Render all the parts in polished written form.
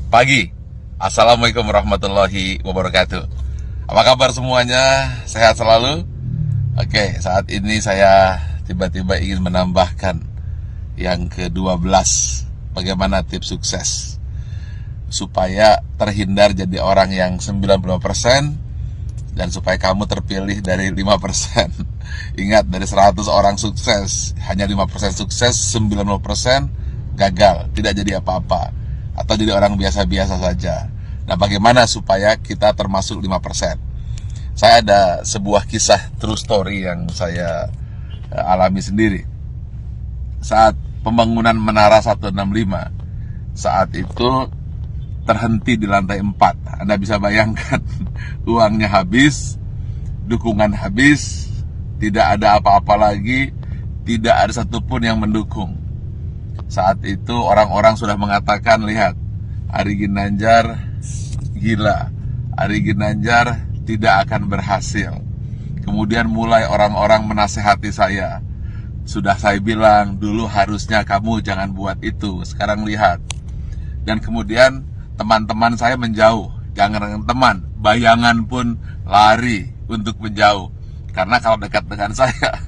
pagi. Assalamualaikum warahmatullahi wabarakatuh. Apa kabar semuanya? Sehat selalu? Oke, saat ini saya tiba-tiba ingin menambahkan yang ke-12. Bagaimana tips sukses supaya terhindar jadi orang yang 95% dan supaya kamu terpilih dari 5%. Ingat, dari 100 orang sukses, hanya 5% sukses, 90% gagal, tidak jadi apa-apa, atau jadi orang biasa-biasa saja. Nah, bagaimana supaya kita termasuk 5%? Saya ada sebuah kisah true story yang saya alami sendiri. Saat pembangunan Menara 165, saat itu terhenti di lantai 4. Anda bisa bayangkan, uangnya habis, dukungan habis, tidak ada apa-apa lagi, tidak ada satupun yang mendukung. Saat itu orang-orang sudah mengatakan, lihat, Ari Ginanjar gila, Ari Ginanjar tidak akan berhasil. Kemudian mulai orang-orang menasehati saya. Sudah saya bilang, dulu harusnya kamu jangan buat itu, sekarang lihat. Dan kemudian teman-teman saya menjauh. Jangan dengan teman, bayangan pun lari untuk menjauh. Karena kalau dekat dengan saya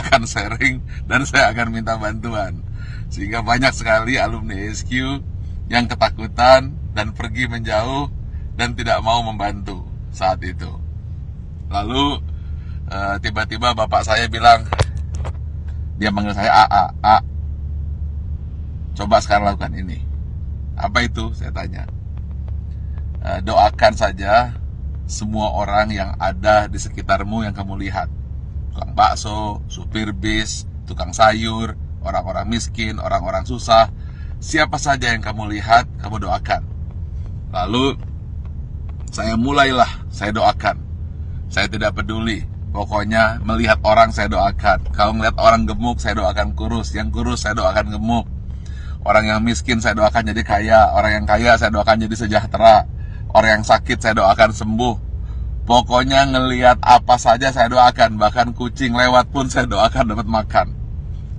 akan sharing dan saya akan minta bantuan. Sehingga banyak sekali alumni SQ yang ketakutan dan pergi menjauh dan tidak mau membantu saat itu. Lalu tiba-tiba bapak saya bilang, dia manggil saya A, coba sekarang lakukan ini. Apa itu? Saya tanya. Doakan saja semua orang yang ada di sekitarmu yang kamu lihat. Tukang bakso, supir bis, tukang sayur, orang-orang miskin, orang-orang susah. Siapa saja yang kamu lihat, kamu doakan. Lalu saya doakan. Saya tidak peduli. Pokoknya melihat orang saya doakan. Kalau melihat orang gemuk, saya doakan kurus. Yang kurus saya doakan gemuk. Orang yang miskin saya doakan jadi kaya. Orang yang kaya saya doakan jadi sejahtera. Orang yang sakit saya doakan sembuh. Pokoknya ngelihat apa saja saya doakan. Bahkan kucing lewat pun saya doakan dapat makan.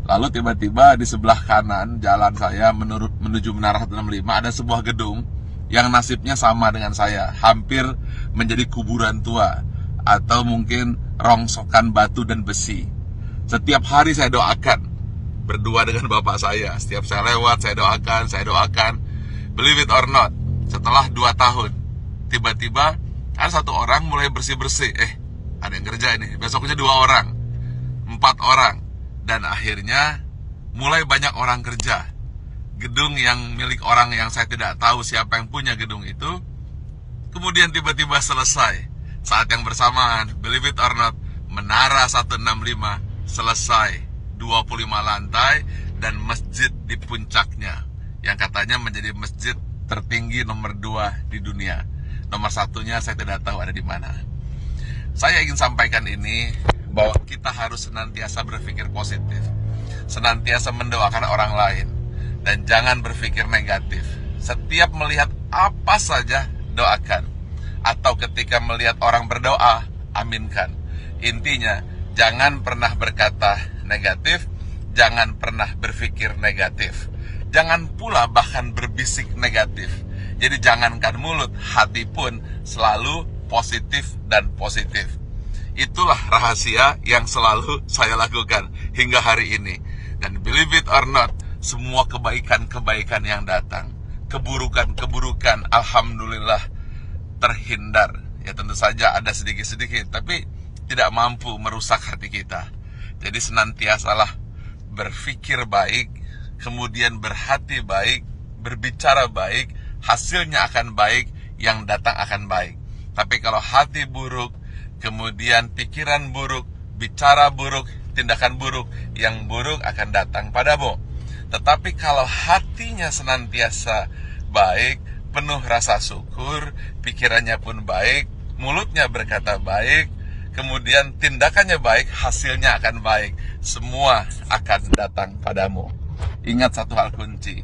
Lalu tiba-tiba di sebelah kanan jalan saya menuju Menara 165 ada sebuah gedung yang nasibnya sama dengan saya. Hampir menjadi kuburan tua, atau mungkin rongsokan batu dan besi. Setiap hari saya doakan, berdua dengan bapak saya. Setiap saya lewat, saya doakan. Believe it or not, setelah 2 tahun, tiba-tiba ada satu orang mulai bersih-bersih. Ada yang kerja ini. Besoknya 2 orang, 4 orang. Dan akhirnya mulai banyak orang kerja. Gedung yang milik orang yang saya tidak tahu siapa yang punya gedung itu, kemudian tiba-tiba selesai. Saat yang bersamaan, believe it or not, Menara 165 selesai, 25 lantai dan masjid di puncaknya, yang katanya menjadi masjid tertinggi nomor 2 di dunia. Nomor 1-nya saya tidak tahu ada di mana. Saya ingin sampaikan ini, bahwa kita harus senantiasa berpikir positif, senantiasa mendoakan orang lain, dan jangan berpikir negatif. Setiap melihat apa saja, doakan. Atau ketika melihat orang berdoa, aminkan. Intinya, jangan pernah berkata negatif, jangan pernah berpikir negatif. Jangan pula bahkan berbisik negatif. Jadi jangankan mulut, hati pun selalu positif dan positif. Itulah rahasia yang selalu saya lakukan hingga hari ini. Dan believe it or not, semua kebaikan-kebaikan yang datang, keburukan-keburukan, alhamdulillah terhindar. Ya tentu saja ada sedikit-sedikit, tapi tidak mampu merusak hati kita. Jadi senantiasalah berpikir baik, kemudian berhati baik, berbicara baik, hasilnya akan baik, yang datang akan baik. Tapi kalau hati buruk, kemudian pikiran buruk, bicara buruk, tindakan buruk, yang buruk akan datang padamu. Tetapi kalau hatinya senantiasa baik, penuh rasa syukur, pikirannya pun baik, mulutnya berkata baik, kemudian tindakannya baik, hasilnya akan baik. Semua akan datang padamu. Ingat satu hal kunci,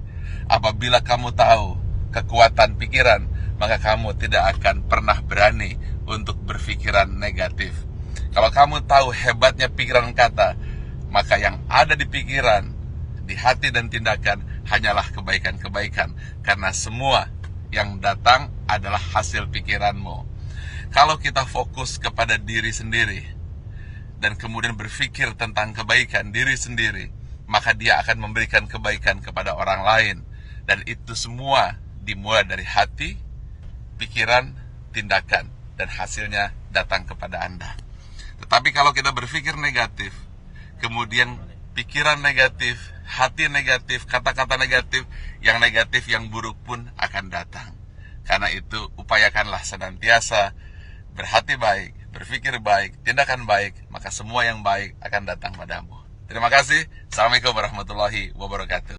apabila kamu tahu kekuatan pikiran, maka kamu tidak akan pernah berani untuk berpikiran negatif. Kalau kamu tahu hebatnya pikiran kata, maka yang ada di pikiran, di hati dan tindakan hanyalah kebaikan-kebaikan. Karena semua yang datang adalah hasil pikiranmu. Kalau kita fokus kepada diri sendiri dan kemudian berpikir tentang kebaikan diri sendiri, maka dia akan memberikan kebaikan kepada orang lain. Dan itu semua dimulai dari hati, pikiran, tindakan, dan hasilnya datang kepada Anda. Tetapi kalau kita berpikir negatif, kemudian pikiran negatif, hati negatif, kata-kata negatif, yang buruk pun akan datang. Karena itu upayakanlah senantiasa berhati baik, berpikir baik, tindakan baik, maka semua yang baik akan datang padamu. Terima kasih. Assalamualaikum warahmatullahi wabarakatuh.